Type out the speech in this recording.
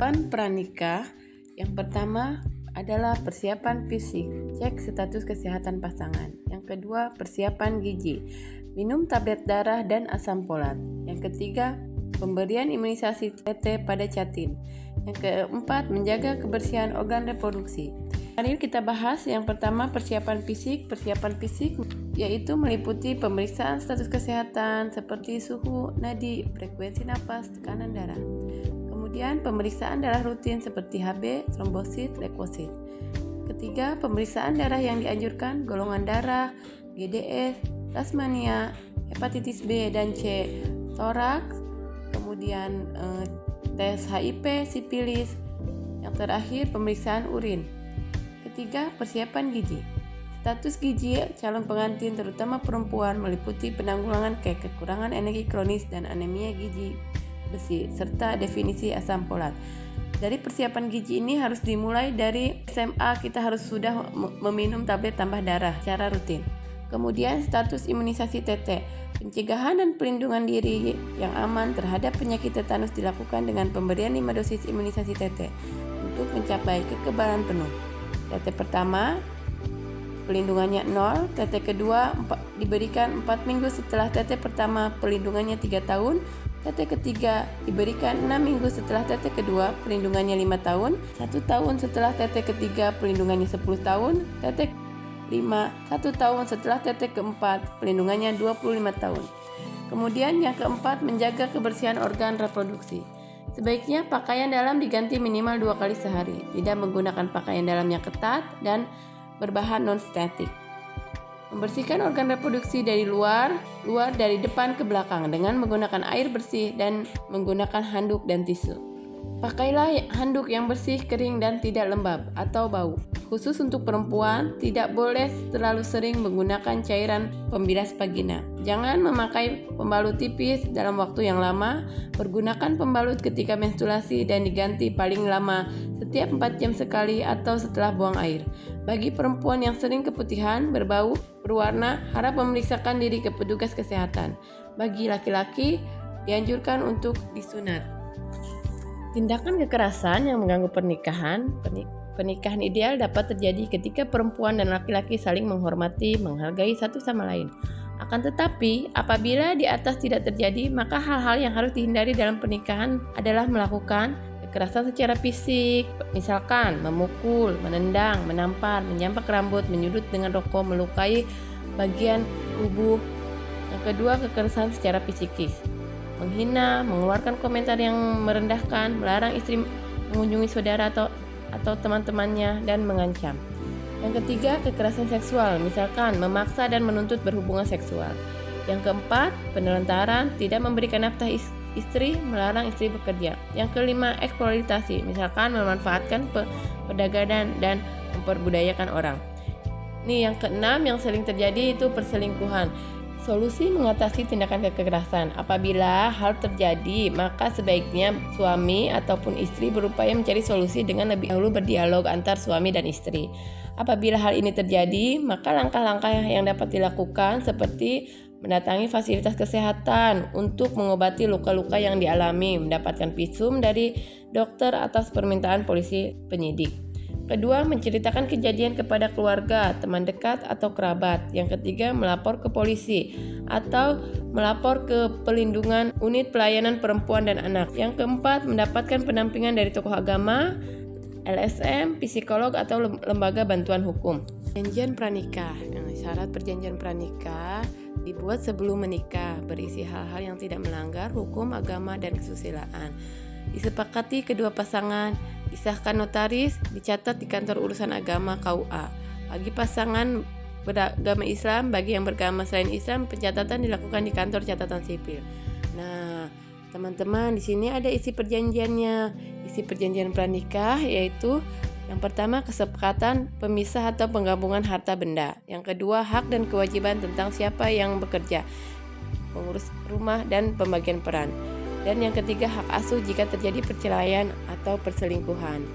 Persiapan pranikah. Yang pertama adalah persiapan fisik, cek status kesehatan pasangan. Yang kedua, persiapan gizi, minum tablet darah dan asam folat. Yang ketiga, pemberian imunisasi TT pada catin. Yang keempat, menjaga kebersihan organ reproduksi. Mari kita bahas yang pertama, persiapan fisik. Persiapan fisik yaitu meliputi pemeriksaan status kesehatan seperti suhu, nadi, frekuensi napas, tekanan darah. Kemudian pemeriksaan darah rutin seperti Hb, trombosit, leukosit. Ketiga, pemeriksaan darah yang dianjurkan, golongan darah, GDS, tasmania, hepatitis B dan C, toraks, kemudian tes HIV, sipilis. Yang terakhir, pemeriksaan urin. Ketiga, persiapan gizi. Status gizi calon pengantin terutama perempuan meliputi penanggulangan kekurangan energi kronis dan anemia gizi besi serta definisi asam folat. Dari persiapan gizi ini harus dimulai dari SMA, kita harus sudah meminum tablet tambah darah secara rutin. Kemudian status imunisasi TT. Pencegahan dan pelindungan diri yang aman terhadap penyakit tetanus dilakukan dengan pemberian 5 dosis imunisasi TT untuk mencapai kekebalan penuh. TT pertama pelindungannya 0, TT kedua diberikan 4 minggu setelah TT pertama, pelindungannya 3 tahun, TT ketiga diberikan 6 minggu setelah TT kedua, pelindungannya 5 tahun, 1 tahun setelah TT ketiga, pelindungannya 10 tahun, TT 5, 1 tahun setelah TT keempat, pelindungannya 25 tahun. Kemudian yang keempat, menjaga kebersihan organ reproduksi. Sebaiknya pakaian dalam diganti minimal 2 kali sehari, tidak menggunakan pakaian dalam yang ketat dan berbahan non-statik. Membersihkan organ reproduksi dari luar dari depan ke belakang dengan menggunakan air bersih dan menggunakan handuk dan tisu. Pakailah handuk yang bersih, kering dan tidak lembab atau bau. Khusus untuk perempuan, tidak boleh terlalu sering menggunakan cairan pembilas vagina. Jangan memakai pembalut tipis dalam waktu yang lama. Pergunakan pembalut ketika menstruasi dan diganti paling lama setiap 4 jam sekali atau setelah buang air. Bagi perempuan yang sering keputihan, berbau, berwarna, harap memeriksakan diri ke petugas kesehatan. Bagi laki-laki, dianjurkan untuk disunat. Tindakan kekerasan yang mengganggu pernikahan. Pernikahan ideal dapat terjadi ketika perempuan dan laki-laki saling menghormati, menghargai satu sama lain. Akan tetapi, apabila di atas tidak terjadi, maka hal-hal yang harus dihindari dalam pernikahan adalah melakukan kekerasan secara fisik, misalkan memukul, menendang, menampar, menyampak rambut, menyudut dengan rokok, melukai bagian tubuh. Yang kedua, kekerasan secara psikis, menghina, mengeluarkan komentar yang merendahkan, melarang istri mengunjungi saudara atau teman-temannya, dan mengancam. Yang ketiga, kekerasan seksual, misalkan memaksa dan menuntut berhubungan seksual. Yang keempat, penelantaran, tidak memberikan nafkah istri, melarang istri bekerja. Yang kelima, eksploitasi, misalkan memanfaatkan perdagangan dan memperbudayakan orang. Ini yang keenam yang sering terjadi itu perselingkuhan. Solusi mengatasi tindakan kekerasan. Apabila hal terjadi, maka sebaiknya suami ataupun istri berupaya mencari solusi dengan lebih dahulu berdialog antar suami dan istri. Apabila hal ini terjadi, maka langkah-langkah yang dapat dilakukan seperti mendatangi fasilitas kesehatan untuk mengobati luka-luka yang dialami, mendapatkan visum dari dokter atas permintaan polisi penyidik. Kedua, menceritakan kejadian kepada keluarga, teman dekat, atau kerabat. Yang ketiga, melapor ke polisi atau melapor ke pelindungan unit pelayanan perempuan dan anak. Yang keempat, mendapatkan pendampingan dari tokoh agama, LSM, psikolog, atau lembaga bantuan hukum. Perjanjian pranikah. Syarat perjanjian pranikah dibuat sebelum menikah, berisi hal-hal yang tidak melanggar hukum, agama, dan kesusilaan. Disepakati kedua pasangan, disahkan notaris, dicatat di kantor urusan agama KUA. Bagi pasangan beragama Islam, bagi yang beragama selain Islam, pencatatan dilakukan di kantor catatan sipil. Nah, teman-teman, di sini ada isi perjanjiannya. Isi perjanjian pranikah yaitu yang pertama, kesepakatan pemisah atau penggabungan harta benda. Yang kedua, hak dan kewajiban tentang siapa yang bekerja, pengurus rumah, dan pembagian peran. Dan yang ketiga, hak asuh jika terjadi perceraian atau perselingkuhan.